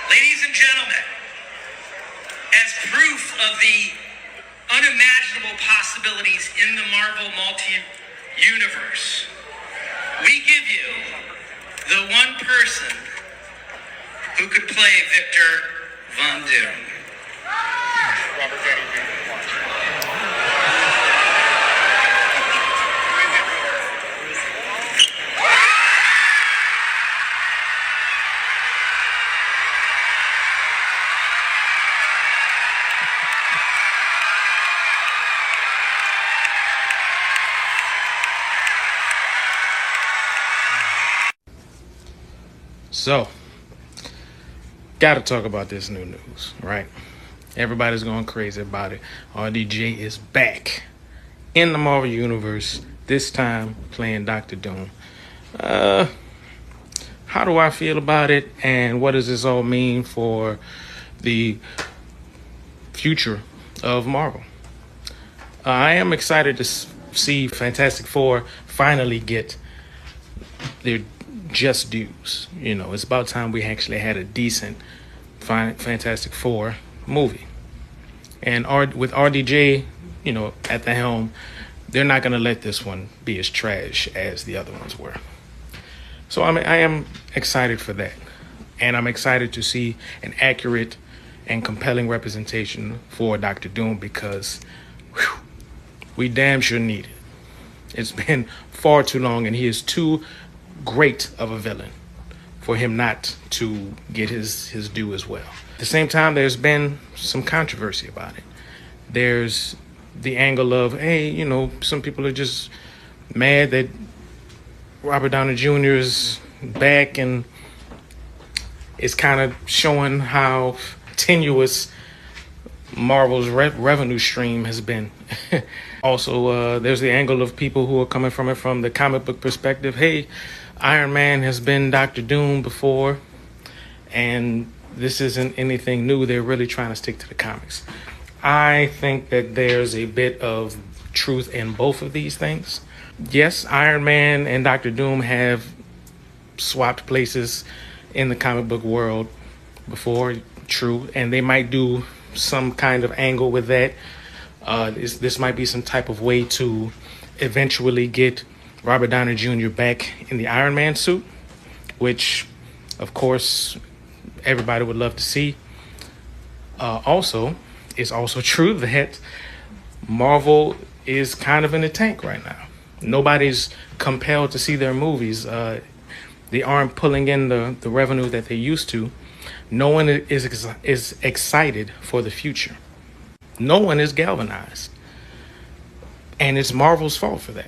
Ladies and gentlemen, as proof of the unimaginable possibilities in the Marvel multi-universe, we give you the one person who could play Victor Von Doom. Robert Downey Jr. So, gotta talk about this new news, right? Everybody's going crazy about it. RDJ is back in the Marvel Universe, this time playing Dr. Doom. How do I feel about it, and what does this all mean for the future of Marvel? I am excited to see Fantastic Four finally get their just dues. You know, it's about time we actually had a decent Fantastic Four movie. And with RDJ, you know, at the helm, they're not going to let this one be as trash as the other ones were. So I am excited for that. And I'm excited to see an accurate and compelling representation for Dr. Doom because we damn sure need it. It's been far too long, and he is too great of a villain for him not to get his due as well. At the same time, there's been some controversy about it. There's the angle of, hey, you know, some people are just mad that Robert Downey Jr. is back, and it's kind of showing how tenuous Marvel's revenue stream has been. Also, there's the angle of people who are coming from it from the comic book perspective. Hey, Iron Man has been Dr. Doom before, and this isn't anything new. They're really trying to stick to the comics. I think that there's a bit of truth in both of these things. Yes, Iron Man and Dr. Doom have swapped places in the comic book world before, true, and they might do some kind of angle with that. This might be some type of way to eventually get Robert Downey Jr. back in the Iron Man suit, which, of course, everybody would love to see. Also, it's also true that Marvel is kind of in the tank right now. Nobody's compelled to see their movies. They aren't pulling in the revenue that they used to. No one is excited for the future. No one is galvanized. And it's Marvel's fault for that.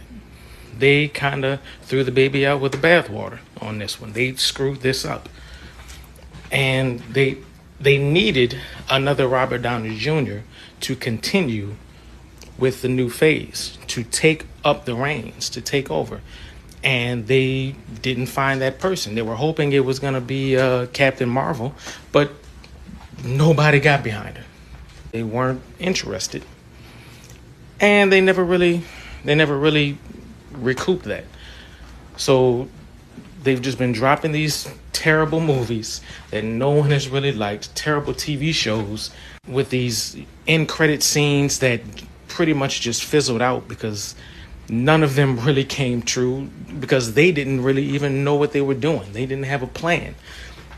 They kind of threw the baby out with the bathwater on this one. They screwed this up. And they needed another Robert Downey Jr. to continue with the new phase, to take up the reins, to take over. And they didn't find that person. They were hoping it was going to be Captain Marvel, but nobody got behind her. They weren't interested. And they never really recouped that. So they've just been dropping these terrible movies that no one has really liked, terrible TV shows with these end credit scenes that pretty much just fizzled out because none of them really came true because they didn't really even know what they were doing. They didn't have a plan.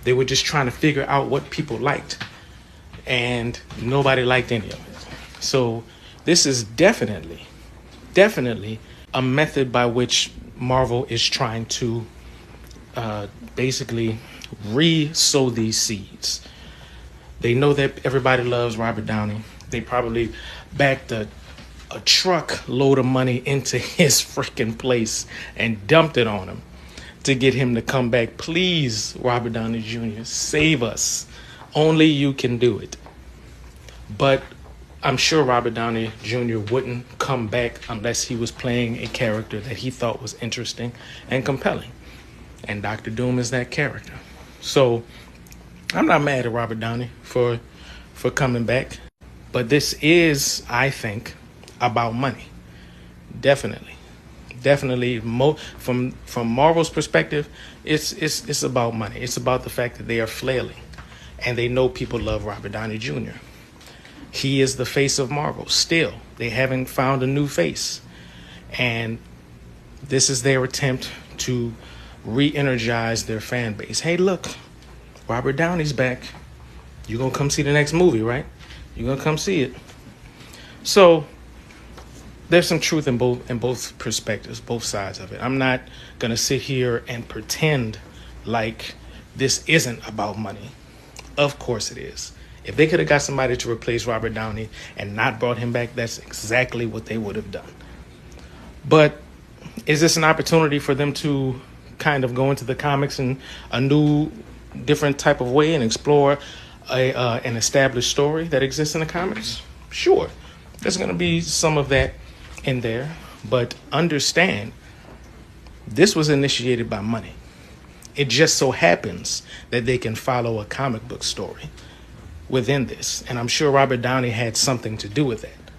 They were just trying to figure out what people liked, and nobody liked any of it. So this is definitely a method by which Marvel is trying to basically re-sow these seeds. They know that everybody loves Robert Downey. They probably backed a truckload of money into his freaking place and dumped it on him to get him to come back. Please, Robert Downey Jr., save us. Only you can do it. But I'm sure Robert Downey Jr. wouldn't come back unless he was playing a character that he thought was interesting and compelling. And Dr. Doom is that character. So I'm not mad at Robert Downey for coming back. But this is, I think, about money. Definitely. From Marvel's perspective, it's about money. It's about the fact that they are flailing. and they know people love Robert Downey Jr. He is the face of Marvel. Still, they haven't found a new face. And this is their attempt to re-energize their fan base. Hey, look, Robert Downey's back. You're going to come see the next movie, right? You're going to come see it. So there's some truth in both perspectives, both sides of it. I'm not going to sit here and pretend like this isn't about money. Of course it is. If they could have got somebody to replace Robert Downey and not brought him back, that's exactly what they would have done. But is this an opportunity for them to kind of go into the comics in a new, different type of way and explore an established story that exists in the comics? Sure. There's going to be some of that in there. But understand, this was initiated by money. It just so happens that they can follow a comic book story within this. And I'm sure Robert Downey had something to do with that.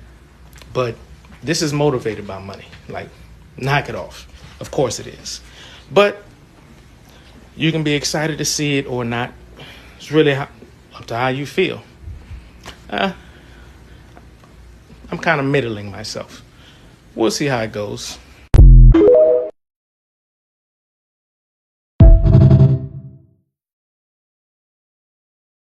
But this is motivated by money. Like, knock it off. Of course it is. But you can be excited to see it or not. It's really up to how you feel. I'm kind of middling myself. We'll see how it goes.